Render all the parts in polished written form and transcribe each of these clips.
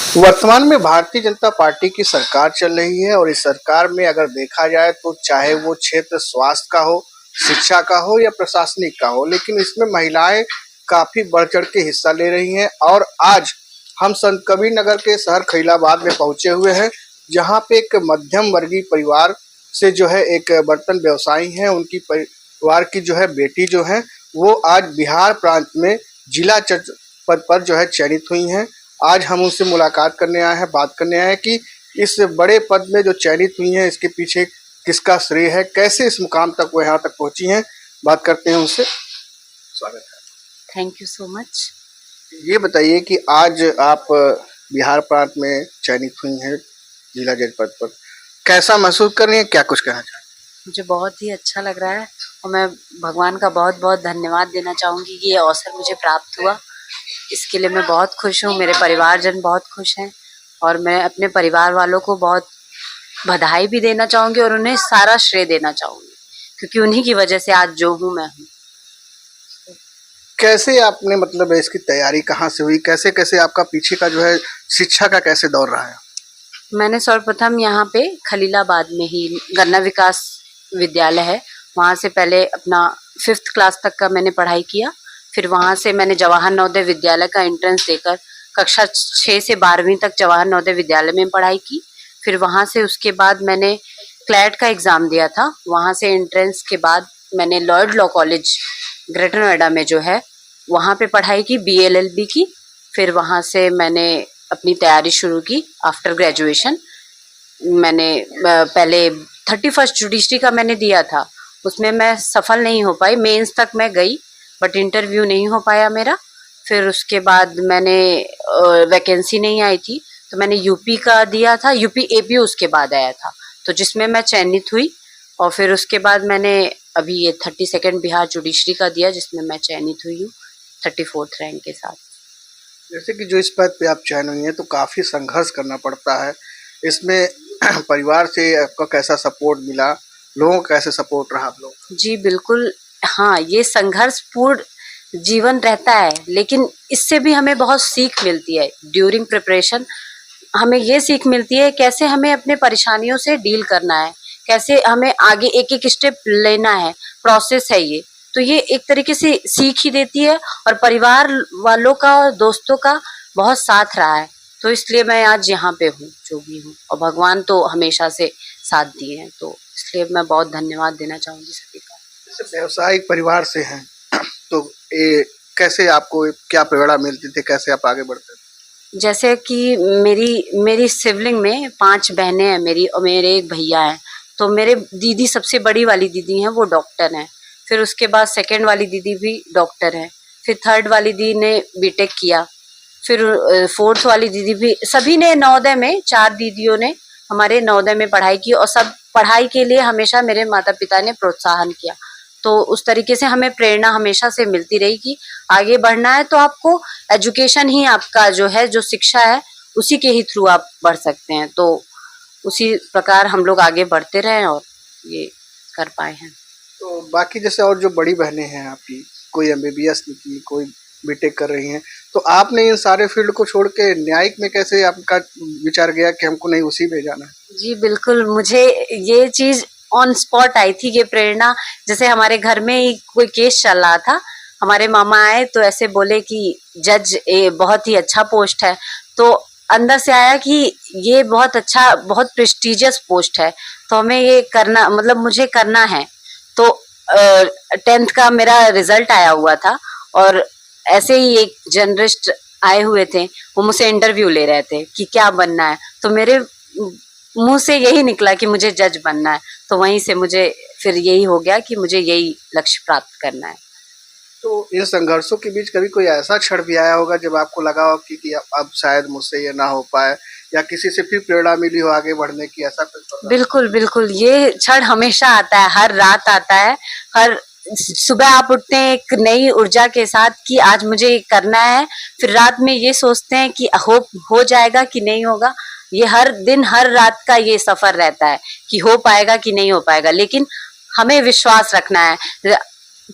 वर्तमान में भारतीय जनता पार्टी की सरकार चल रही है और इस सरकार में अगर देखा जाए तो चाहे वो क्षेत्र स्वास्थ्य का हो, शिक्षा का हो या प्रशासनिक का हो, लेकिन इसमें महिलाएं काफी बढ़ चढ़ के हिस्सा ले रही हैं। और आज हम संत कबीर नगर के शहर खैराबाद में पहुंचे हुए हैं, जहां पे एक मध्यम वर्गीय परिवार से जो है एक बर्तन व्यवसायी हैं, उनकी परिवार की जो है बेटी जो है वो आज बिहार प्रांत में जिला जज पद पर जो है चयनित हुई हैं। आज हम उनसे मुलाकात करने आए हैं, बात करने आए हैं कि इस बड़े पद में जो चयनित हुई हैं इसके पीछे किसका श्रेय है, कैसे इस मुकाम तक वो यहाँ तक पहुंची हैं। बात करते हैं उनसे। स्वागत है। Thank you so much. ये बताइए कि आज आप बिहार प्रांत में चयनित हुई हैं जिला जज पद पर, कैसा महसूस कर रही हैं, क्या कुछ कहना चाहती हैं? मुझे बहुत ही अच्छा लग रहा है और मैं भगवान का बहुत बहुत धन्यवाद देना चाहूँगी कि ये अवसर मुझे प्राप्त हुआ। इसके लिए मैं बहुत खुश हूँ, मेरे परिवारजन बहुत खुश हैं और मैं अपने परिवार वालों को बहुत बधाई भी देना चाहूँगी और उन्हें सारा श्रेय देना चाहूँगी, क्योंकि उन्हीं की वजह से आज जो हूँ मैं हूँ। कैसे आपने मतलब इसकी तैयारी कहाँ से हुई, कैसे कैसे आपका पीछे का जो है शिक्षा का कैसे दौर रहा है? मैंने सर्वप्रथम यहाँ पे खलीलाबाद में ही गन्ना विकास विद्यालय है, वहाँ से पहले अपना 5th क्लास तक का मैंने पढ़ाई किया। फिर वहाँ से मैंने जवाहर नवोदय विद्यालय का एंट्रेंस देकर कक्षा 6 से 12वीं तक जवाहर नवोदय विद्यालय में पढ़ाई की। फिर वहाँ से उसके बाद मैंने क्लैट का एग्ज़ाम दिया था। वहाँ से एंट्रेंस के बाद मैंने Lloyd law college greater Noida में जो है वहाँ पे पढ़ाई की, BLLB की। फिर वहाँ से मैंने अपनी तैयारी शुरू की आफ्टर ग्रेजुएशन। मैंने पहले 31st जुडिशरी का मैंने दिया था, उसमें मैं सफल नहीं हो पाई। मेंस तक मैं गई बट इंटरव्यू नहीं हो पाया मेरा। फिर उसके बाद मैंने वैकेंसी नहीं आई थी तो मैंने यूपी का दिया था, यूपी AP उसके बाद आया था, तो जिसमें मैं चयनित हुई। और फिर उसके बाद मैंने अभी ये 32nd बिहार जुडिशरी का दिया, जिसमें मैं चयनित हुई हूँ 34th रैंक के साथ। जैसे कि जो इस पद पे आप चयन हुई हैं तो काफ़ी संघर्ष करना पड़ता है, इसमें परिवार से आपका कैसा सपोर्ट मिला, लोगों का कैसे सपोर्ट रहा आप लोग? जी बिल्कुल, हाँ, ये संघर्षपूर्ण जीवन रहता है, लेकिन इससे भी हमें बहुत सीख मिलती है। ड्यूरिंग प्रिपरेशन हमें ये सीख मिलती है कैसे हमें अपने परेशानियों से डील करना है, कैसे हमें आगे एक एक स्टेप लेना है, प्रोसेस है ये। तो ये एक तरीके से सीख ही देती है और परिवार वालों का और दोस्तों का बहुत साथ रहा है, तो इसलिए मैं आज यहाँ पे हूँ जो भी हूँ, और भगवान तो हमेशा से साथ दिए हैं, तो इसलिए मैं बहुत धन्यवाद देना चाहूँगी सभी का। जैसे व्यावसायिक परिवार से हैं तो ये कैसे आपको क्या प्रेरणा मिलती थी, कैसे आप आगे बढ़ते थे? जैसे कि मेरी सिबलिंग में 5 बहनें हैं मेरी और मेरे एक भैया हैं। तो मेरे दीदी, सबसे बड़ी वाली दीदी हैं, वो डॉक्टर हैं। फिर उसके बाद सेकंड वाली दीदी भी डॉक्टर है। फिर थर्ड वाली दीदी ने बीटेक किया। फिर फोर्थ वाली दीदी भी, सभी ने नवोदय में, 4 दीदियों ने हमारे नवोदय में पढ़ाई की और सब पढ़ाई के लिए हमेशा मेरे माता पिता ने प्रोत्साहन किया। तो उस तरीके से हमें प्रेरणा हमेशा से मिलती रही कि आगे बढ़ना है तो आपको एजुकेशन ही आपका जो है, जो शिक्षा है, उसी के ही थ्रू आप बढ़ सकते हैं। तो उसी प्रकार हम लोग आगे बढ़ते रहे और ये कर पाए हैं। तो बाकी जैसे और जो बड़ी बहनें हैं आपकी, कोई MBBS की, कोई बीटेक कर रही हैं, तो आपने इन सारे फील्ड को छोड़ के न्यायिक में कैसे आपका विचार गया कि हमको नहीं उसी में जाना है? जी बिल्कुल, मुझे ये चीज़ ऑन स्पॉट आई थी, ये प्रेरणा। जैसे हमारे घर में ही कोई केस चल रहा था, हमारे मामा आए तो ऐसे बोले कि जज बहुत ही अच्छा पोस्ट है। तो अंदर से आया कि ये बहुत अच्छा, बहुत प्रेस्टिजियस पोस्ट है, तो हमें ये करना, मतलब मुझे करना है। तो 10th का मेरा रिजल्ट आया हुआ था और ऐसे ही एक जर्नलिस्ट आए हुए थे, वो मुझसे इंटरव्यू ले रहे थे कि क्या बनना है, तो मेरे मुंह से यही निकला कि मुझे जज बनना है। तो वहीं से मुझे फिर यही हो गया कि मुझे यही लक्ष्य प्राप्त करना है। तो इन संघर्षों के बीच कभी कोई ऐसा क्षण भी आया होगा जब आपको लगा हो कि अब शायद मुझसे ये ना हो पाए, या किसी से फिर प्रेरणा मिली हो आगे बढ़ने की, ऐसा कुछ? बिल्कुल बिल्कुल, ये क्षण हमेशा आता है, हर रात आता है। हर सुबह आप उठते हैं एक नई ऊर्जा के साथ कि आज मुझे ये करना है, फिर रात में ये सोचते हैं कि हो जाएगा कि नहीं होगा। ये हर दिन, हर रात का ये सफर रहता है कि हो पाएगा कि नहीं हो पाएगा, लेकिन हमें विश्वास रखना है।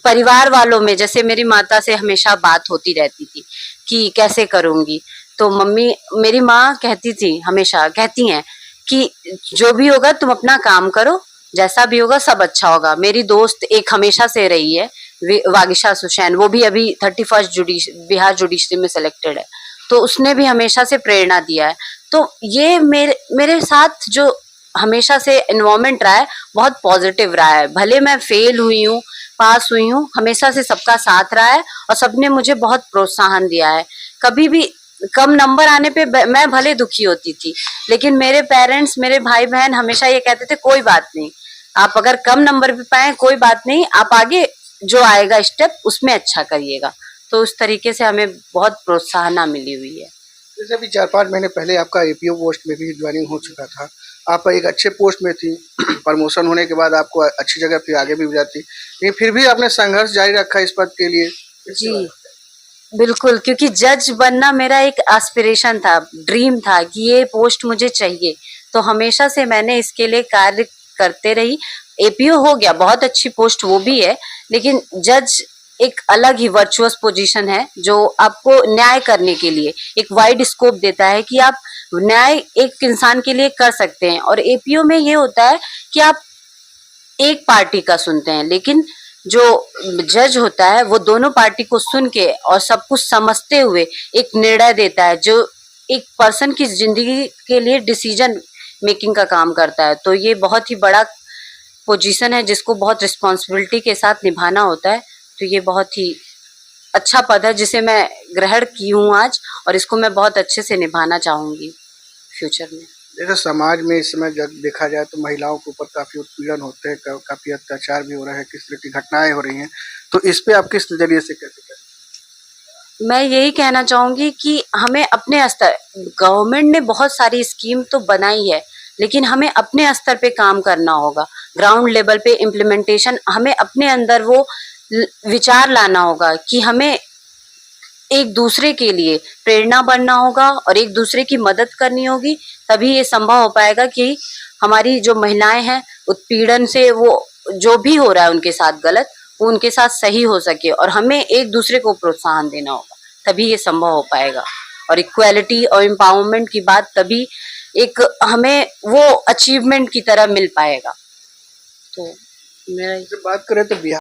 परिवार वालों में, जैसे मेरी माता से हमेशा बात होती रहती थी कि कैसे करूंगी, तो मम्मी, मेरी माँ कहती थी, हमेशा कहती हैं कि जो भी होगा तुम अपना काम करो, जैसा भी होगा सब अच्छा होगा। मेरी दोस्त एक हमेशा से रही है, वागिशा सुशैन, वो भी अभी 31st बिहार जुडिशरी में सिलेक्टेड है, तो उसने भी हमेशा से प्रेरणा दिया है। तो ये मेरे साथ जो हमेशा से एनवायरमेंट रहा है बहुत पॉजिटिव रहा है। भले मैं फेल हुई हूँ, पास हुई हूँ, हमेशा से सबका साथ रहा है और सबने मुझे बहुत प्रोत्साहन दिया है। कभी भी कम नंबर आने पे मैं भले दुखी होती थी, लेकिन मेरे पेरेंट्स, मेरे भाई बहन हमेशा ये कहते थे कोई बात नहीं, आप अगर कम नंबर भी पाए कोई बात नहीं, आप आगे जो आएगा स्टेप उसमें अच्छा करिएगा। तो उस तरीके से हमें बहुत प्रोत्साहन मिली हुई है। जैसे अभी 4-5 महीने पहले आपका एपीओ पोस्ट में भी ज्वाइनिंग हो चुका था, आप एक अच्छे पोस्ट में थी, प्रमोशन होने के बाद आपको अच्छी जगह फिर आगे भी जाती, लेकिन फिर भी आपने संघर्ष जारी रखा इस पद के लिए। जी बिल्कुल, क्योंकि जज बनना मेरा एक एस्पिरेशन था, ड्रीम था कि ये पोस्ट मुझे चाहिए, तो हमेशा से मैंने इसके लिए कार्य करते रही। एपीओ हो गया, बहुत अच्छी पोस्ट वो भी है, लेकिन जज एक अलग ही वर्चुअस पोजीशन है जो आपको न्याय करने के लिए एक वाइड स्कोप देता है कि आप न्याय एक इंसान के लिए कर सकते हैं। और एपीओ में ये होता है कि आप एक पार्टी का सुनते हैं, लेकिन जो जज होता है वो दोनों पार्टी को सुन के और सब कुछ समझते हुए एक निर्णय देता है जो एक पर्सन की जिंदगी के लिए डिसीजन मेकिंग का काम करता है। तो ये बहुत ही बड़ा पोजीशन है जिसको बहुत रिस्पॉन्सिबिलिटी के साथ निभाना होता है। तो ये बहुत ही अच्छा पद है जिसे मैं ग्रहण की हूँ आज, और इसको मैं बहुत अच्छे से निभाना चाहूंगी फ्यूचर में। जैसे समाज में इस समय जब देखा जाए तो महिलाओं के ऊपर काफ़ी उत्पीड़न होते हैं, काफ़ी अत्याचार भी हो रहा है, किस तरह की घटनाएं हो रही हैं, तो इस पे आप किस नज़रिए से कैसे करें? मैं यही कहना चाहूंगी कि हमें अपने स्तर, गवर्नमेंट ने बहुत सारी स्कीम तो बनाई है, लेकिन हमें अपने स्तर पे काम करना होगा। ग्राउंड लेवल पे इम्प्लीमेंटेशन, हमें अपने अंदर वो विचार लाना होगा कि हमें एक दूसरे के लिए प्रेरणा बनना होगा और एक दूसरे की मदद करनी होगी, तभी ये संभव हो पाएगा कि हमारी जो महिलाएं हैं उत्पीड़न से, वो जो भी हो रहा है उनके साथ गलत, वो उनके साथ सही हो सके, और हमें एक दूसरे को प्रोत्साहन देना होगा, तभी ये संभव हो पाएगा। और इक्वालिटी और एम्पावरमेंट की बात तभी एक हमें वो अचीवमेंट की तरह मिल पाएगा। तो मेरा बात करें तो बिहार